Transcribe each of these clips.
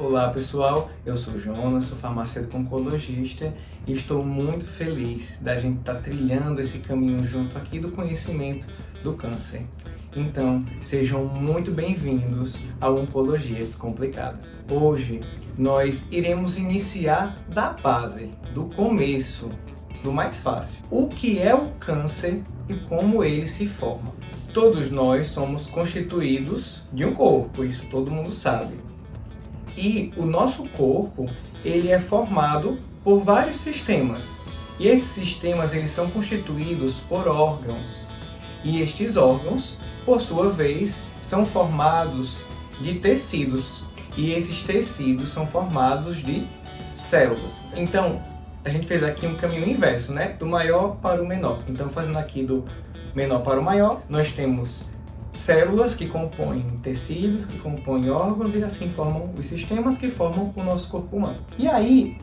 Olá pessoal, eu sou Jonas, sou farmacêutico oncologista e estou muito feliz da gente estar trilhando esse caminho junto aqui do conhecimento do câncer. Então, sejam muito bem-vindos ao Oncologia Descomplicada. Hoje, nós iremos iniciar da base, do começo, do mais fácil. O que é o câncer e como ele se forma? Todos nós somos constituídos de um corpo, isso todo mundo sabe. E o nosso corpo, ele é formado por vários sistemas. E esses sistemas, eles são constituídos por órgãos. E estes órgãos, por sua vez, são formados de tecidos. E esses tecidos são formados de células. Então, a gente fez aqui um caminho inverso, né? Do maior para o menor. Então, fazendo aqui do menor para o maior, nós temos células que compõem tecidos, que compõem órgãos e assim formam os sistemas que formam o nosso corpo humano. E aí,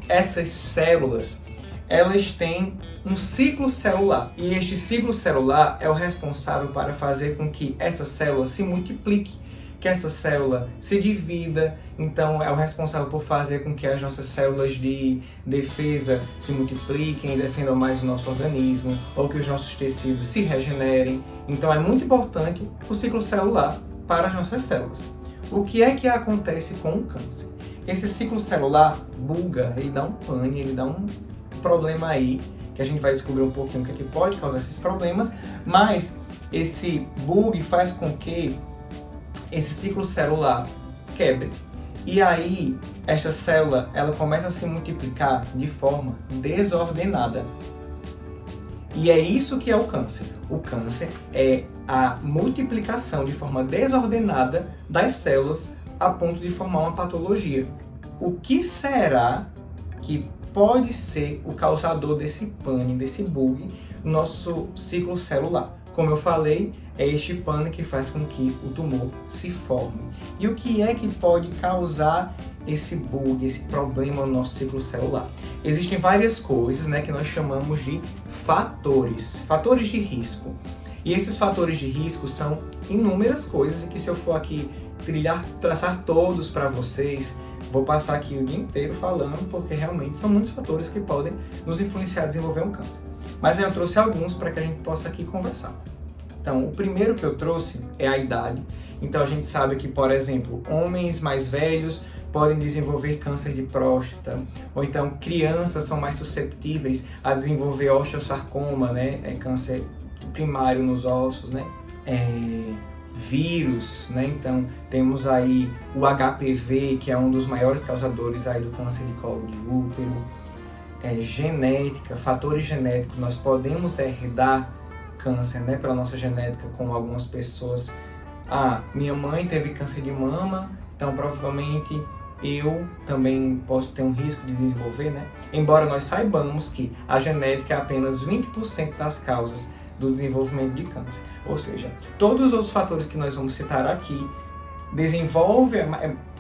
essas células, elas têm um ciclo celular. E este ciclo celular é o responsável para fazer com que essa célula se multiplique, que essa célula se divida, então é o responsável por fazer com que as nossas células de defesa se multipliquem e defendam mais o nosso organismo, ou que os nossos tecidos se regenerem. Então é muito importante o ciclo celular para as nossas células. O que é que acontece com o câncer? Esse ciclo celular buga, ele dá um pane, ele dá um problema aí, que a gente vai descobrir um pouquinho o que é que pode causar esses problemas, mas esse bug faz com que esse ciclo celular quebre. E aí, esta célula, ela começa a se multiplicar de forma desordenada. E é isso que é o câncer. O câncer é a multiplicação de forma desordenada das células a ponto de formar uma patologia. O que será que pode ser o causador desse pane, desse bug no nosso ciclo celular? Como eu falei, é este pane que faz com que o tumor se forme. E o que é que pode causar esse bug, esse problema no nosso ciclo celular? Existem várias coisas, né, que nós chamamos de fatores de risco. E esses fatores de risco são inúmeras coisas, e que se eu for aqui traçar todos para vocês, vou passar aqui o dia inteiro falando, porque realmente são muitos fatores que podem nos influenciar a desenvolver um câncer. Mas eu trouxe alguns para que a gente possa aqui conversar. Então, o primeiro que eu trouxe é a idade. Então, a gente sabe que, por exemplo, homens mais velhos podem desenvolver câncer de próstata, ou então crianças são mais suscetíveis a desenvolver osteosarcoma, né? Câncer primário nos ossos, né? Vírus, né? Então temos aí o HPV, que é um dos maiores causadores aí do câncer de colo de útero. Genética, fatores genéticos, nós podemos herdar câncer, né, pela nossa genética, como algumas pessoas. Minha mãe teve câncer de mama, então provavelmente eu também posso ter um risco de desenvolver, né? Embora nós saibamos que a genética é apenas 20% das causas do desenvolvimento de câncer. Ou seja, todos os outros fatores que nós vamos citar aqui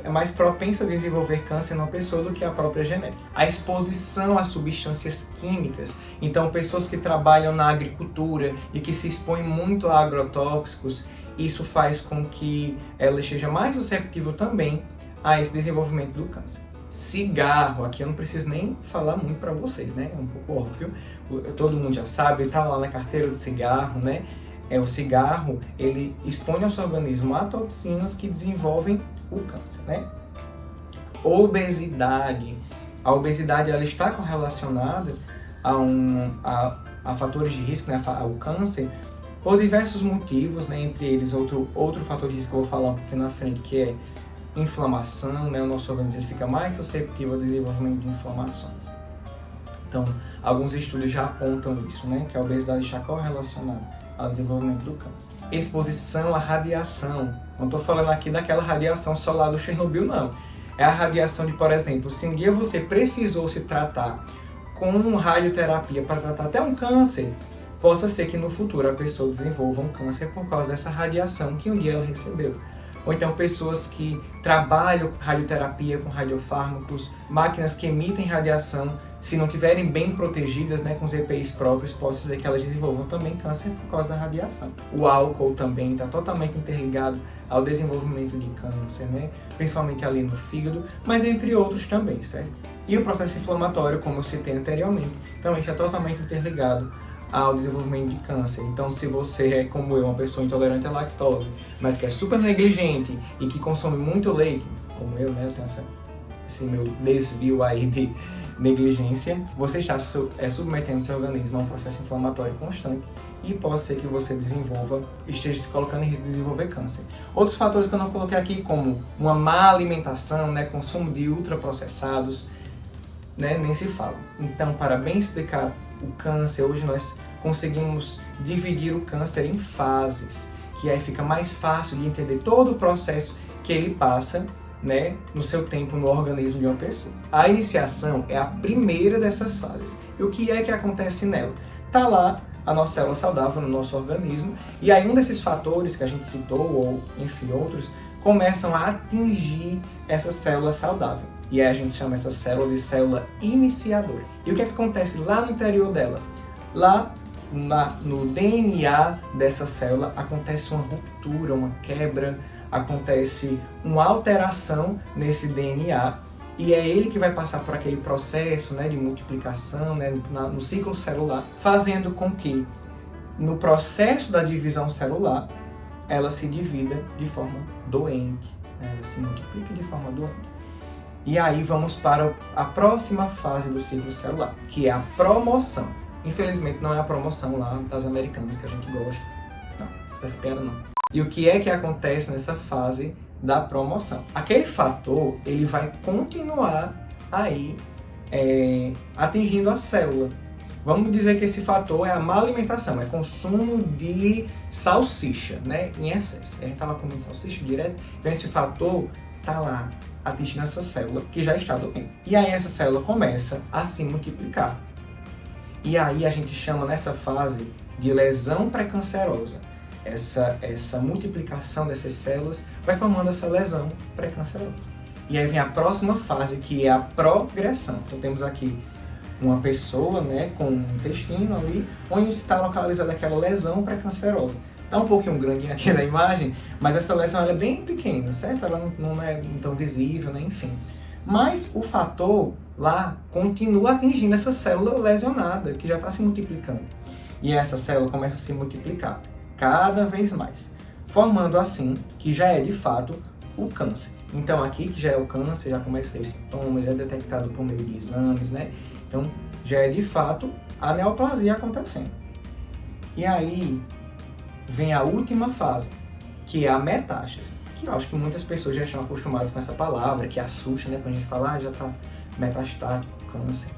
é mais propensa a desenvolver câncer numa pessoa do que a própria genética. A exposição a substâncias químicas, então pessoas que trabalham na agricultura e que se expõem muito a agrotóxicos, isso faz com que ela esteja mais susceptível também a esse desenvolvimento do câncer. Cigarro, aqui eu não preciso nem falar muito para vocês, né? É um pouco óbvio, todo mundo já sabe, está lá na carteira do cigarro, né? O cigarro, ele expõe nosso organismo a toxinas que desenvolvem o câncer, né? Obesidade. A obesidade, ela está correlacionada a fatores de risco, né? Ao câncer, por diversos motivos, né? Entre eles, outro fator de risco que eu vou falar um pouquinho na frente, que é inflamação, né? O nosso organismo fica mais suscetível ao desenvolvimento de inflamações. Então, alguns estudos já apontam isso, né? Que a obesidade está correlacionada ao desenvolvimento do câncer. Exposição à radiação. Não estou falando aqui daquela radiação solar do Chernobyl, não. É a radiação de, por exemplo, se um dia você precisou se tratar com radioterapia para tratar até um câncer, possa ser que no futuro a pessoa desenvolva um câncer por causa dessa radiação que um dia ela recebeu. ou então pessoas que trabalham radioterapia com radiofármacos, máquinas que emitem radiação, se não tiverem bem protegidas, né, com os EPIs próprios, pode ser que elas desenvolvam também câncer por causa da radiação. O álcool também está totalmente interligado ao desenvolvimento de câncer, né, principalmente ali no fígado, mas entre outros também, certo? E o processo inflamatório, como eu citei anteriormente, também está totalmente interligado ao desenvolvimento de câncer. Então, se você é, como eu, uma pessoa intolerante à lactose, mas que é super negligente e que consome muito leite, como eu, né, eu tenho esse meu desvio aí de negligência, você está submetendo seu organismo a um processo inflamatório constante e pode ser que você esteja colocando em risco de desenvolver câncer. Outros fatores que eu não coloquei aqui, como uma má alimentação, né, consumo de ultraprocessados, né, nem se fala. Então, para bem explicar o câncer, hoje nós conseguimos dividir o câncer em fases, que aí fica mais fácil de entender todo o processo que ele passa, né, no seu tempo no organismo de uma pessoa. A iniciação é a primeira dessas fases. E o que é que acontece nela? Tá lá a nossa célula saudável no nosso organismo, e aí um desses fatores que a gente citou, ou enfim outros, começam a atingir essa célula saudável. E aí a gente chama essa célula de célula iniciadora. E o que é que acontece lá no interior dela? Lá no DNA dessa célula acontece uma ruptura, uma quebra, acontece uma alteração nesse DNA, e é ele que vai passar por aquele processo, né, de multiplicação, né, no ciclo celular, fazendo com que no processo da divisão celular ela se divida de forma doente, né, ela se multiplica de forma doente. E aí vamos para a próxima fase do ciclo celular, que é a promoção. Infelizmente não é a promoção lá das americanas que a gente gosta. Não, essa piada não. E o que é que acontece nessa fase da promoção? Aquele fator, ele vai continuar aí atingindo a célula. Vamos dizer que esse fator é a má alimentação, é consumo de salsicha, né, em excesso. A gente estava comendo salsicha direto, então esse fator está lá atingindo essa célula que já está doente. E aí essa célula começa a se multiplicar. E aí a gente chama nessa fase de lesão pré-cancerosa. Essa multiplicação dessas células vai formando essa lesão pré-cancerosa. E aí vem a próxima fase, que é a progressão. Então temos aqui uma pessoa, né, com um intestino ali, onde está localizada aquela lesão pré-cancerosa. Está um pouquinho grandinho aqui na imagem, mas essa lesão ela é bem pequena, certo? Ela não é tão visível, né? Enfim. Mas o fator lá continua atingindo essa célula lesionada, que já está se multiplicando. E essa célula começa a se multiplicar cada vez mais, formando assim que já é de fato o câncer. Então aqui que já é o câncer, já começa a ter os sintomas, já é detectado por meio de exames, né? Então já é de fato a neoplasia acontecendo. E aí vem a última fase, que é a metástase, que eu acho que muitas pessoas já estão acostumadas com essa palavra, que assusta, né, quando a gente fala, já está metastático, câncer,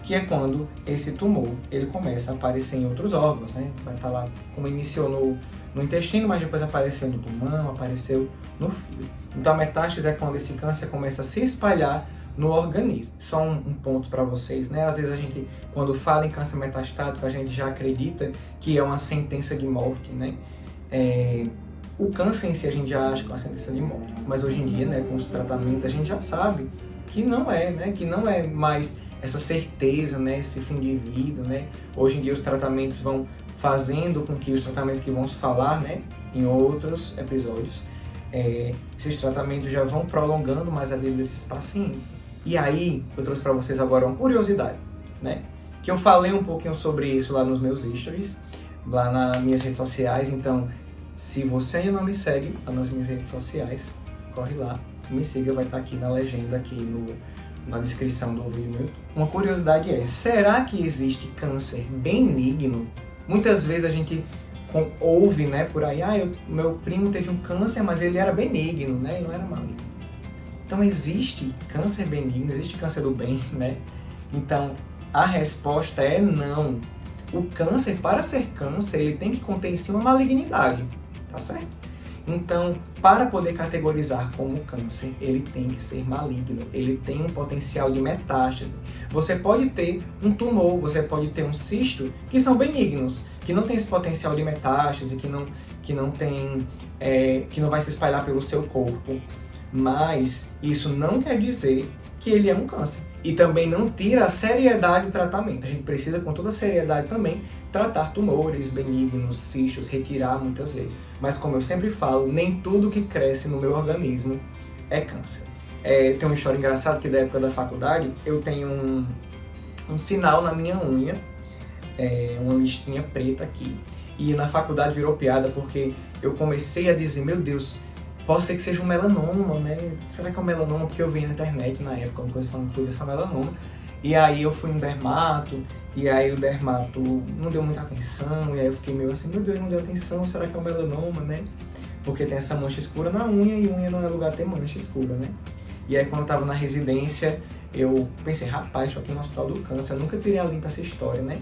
que é quando esse tumor, ele começa a aparecer em outros órgãos, né, vai estar lá, como iniciou no intestino, mas depois apareceu no pulmão, apareceu no fígado. Então a metástase é quando esse câncer começa a se espalhar no organismo. Só um ponto para vocês, né? Às vezes a gente, quando fala em câncer metastático, a gente já acredita que é uma sentença de morte, né? O câncer em si a gente já acha que é uma sentença de morte, mas hoje em dia, né, com os tratamentos, a gente já sabe que não é, né? Que não é mais essa certeza, né? Esse fim de vida, né? Hoje em dia os tratamentos vão fazendo com que os tratamentos que vamos falar, né, em outros episódios, esses tratamentos já vão prolongando mais a vida desses pacientes. E aí, eu trouxe para vocês agora uma curiosidade, né? Que eu falei um pouquinho sobre isso lá nos meus stories, lá nas minhas redes sociais. Então, se você ainda não me segue nas minhas redes sociais, corre lá, me siga, vai estar aqui na legenda, aqui na descrição do vídeo. Uma curiosidade é, será que existe câncer benigno? Muitas vezes a gente ouve, né, por aí, meu primo teve um câncer, mas ele era benigno, né, ele não era maligno. Então existe câncer benigno, existe câncer do bem, né? Então a resposta é não. O câncer, para ser câncer, ele tem que conter em si uma malignidade, tá certo? Então, para poder categorizar como câncer, ele tem que ser maligno, ele tem um potencial de metástase. Você pode ter um tumor, você pode ter um cisto, que são benignos, que não tem esse potencial de metástase, que não vai se espalhar pelo seu corpo. Mas isso não quer dizer que ele é um câncer. E também não tira a seriedade do tratamento. A gente precisa, com toda a seriedade também, tratar tumores benignos, cistos, retirar muitas vezes. Mas como eu sempre falo, nem tudo que cresce no meu organismo é câncer. Tem uma história engraçada que da época da faculdade, eu tenho um sinal na minha unha, uma listinha preta aqui. E na faculdade virou piada porque eu comecei a dizer, meu Deus, pode ser que seja um melanoma, né? Será que é um melanoma? Porque eu vi na internet na época uma coisa falando que podia ser melanoma. E aí eu fui no dermato, e aí o dermato não deu muita atenção, e aí eu fiquei meio assim, meu Deus, não deu atenção, será que é um melanoma, né? Porque tem essa mancha escura na unha, e unha não é lugar de ter mancha escura, né? E aí quando eu tava na residência, eu pensei, rapaz, estou aqui no Hospital do Câncer, eu nunca teria limpo essa história, né?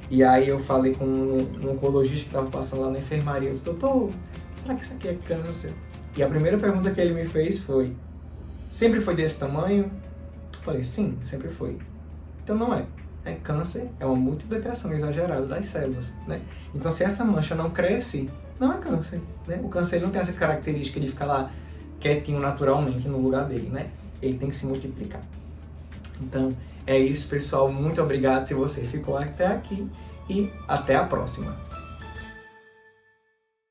E aí eu falei com um oncologista que estava passando lá na enfermaria, eu disse, doutor, será que isso aqui é câncer? E a primeira pergunta que ele me fez foi, sempre foi desse tamanho? Eu falei, sim, sempre foi. Então não é. É câncer, é uma multiplicação exagerada das células, né? Então se essa mancha não cresce, não é câncer, né? O câncer ele não tem essa característica de ficar lá quietinho naturalmente no lugar dele, né? Ele tem que se multiplicar. Então é isso, pessoal. Muito obrigado se você ficou até aqui e até a próxima.